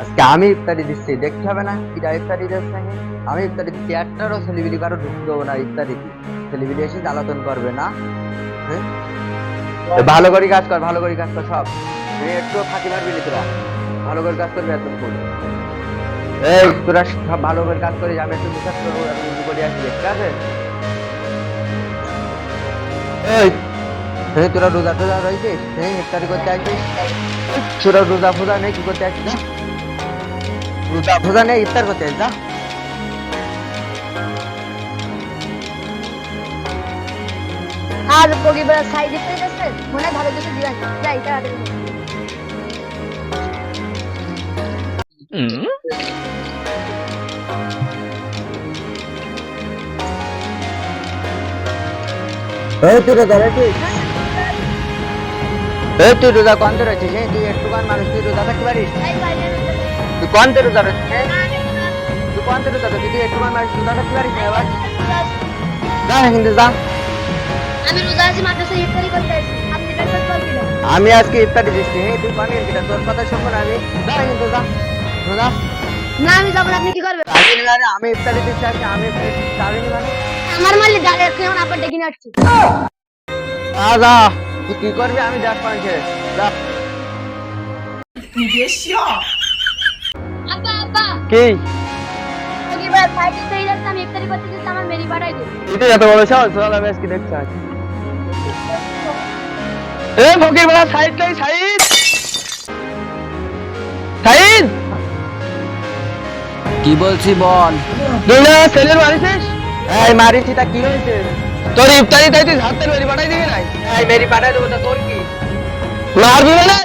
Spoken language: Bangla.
আজকে আমি ইফতারি দিচ্ছি, দেখতে হবে না কিটা ইফতারি দিচ্ছে। আমি ইফতারি দিচ্ছি, একটারও সেলিব্রিটি কারো ঢুকতে দেবো না ইফতারিতে। সেলিব্রিটি এসে জ্বালাতন করবে না। হ্যাঁ, ভালো করে কাজ কর, ভালো করে কাজ কর সব। একটু ফাঁকি মারবি না তোরা, ভালো করে কাজ করবি এতক্ষণ। এই তোরা সব ভালো করে কাজ করিস, আমি একটু বিশ্বাস করবো করে আসবি, ঠিক আছে? এই হ্যাঁ, তোরা রোজা টোজা রয়েছিস? হ্যাঁ, ইফতারি করতে আসছিস? তোরা রোজা ফোজা নেই, কি করতে আসছিস? রোজা ফোজা নেই, ইফতার করতে আসছিস যা। আর পরিবার সাইড ইফেক্ট আছে মনে হয় ভালো কিছু দিবেন যাই তাড়াতাড়ি এই তুই রোজা রয়েছিস? এই তুই রোজা কন্তে রয়েছিস? তুই একটুখান মানুষ, তুই রোজা থাকতে পারিস? তুই কন্তে রোজা রয়েছিস? তুই কন্তে রোজা রয়েছিস? তুই একটুখান মানুষ রোজা থাকতে পারিস না? এবার যা কিন্তু যা। আমি রোজা আছি মাদ্রাসায় ইফতারি করতে আসি আপনি কাছে বলবি না আমি আজকে ইফতারি দিচ্ছি, তুই কনে কিটা? তোর কথা শুনবো না আমি। যা কিন্তু যা, রোজা। না আমি যাব না আপনি কি করবেন আমি ইফতারি দিচ্ছি আজকে, আমি ইফতারি যাবি না মানে? আমার মারলে গাড়ি এখন আবার ডেকে নিয়ে আসছি যা, তুই কি করবি আমি দেখ পাচ্ছি। যা। আব্বা আব্বা কি পরিবার সাইড ইফতারি যাচ্ছে আমি ইফতারি করতে যাচ্ছি আমার মেরি পাঠাই দিন তুই এত বড় সাহস? চল আমি আজকে দেখছি। এ ফকির বলা সাইড কই? সাইড, সাইড কি বলছি বল। তুই না ছেলের মারিছিস? এই মারিছি, তা কি হয়েছে? তোর ইফতারি তাই তুই হাতে মেরি পাঠাই দিবি নাই? এই মেরি পাঠাই দেবো, তা তোর কি? মারবি মানে?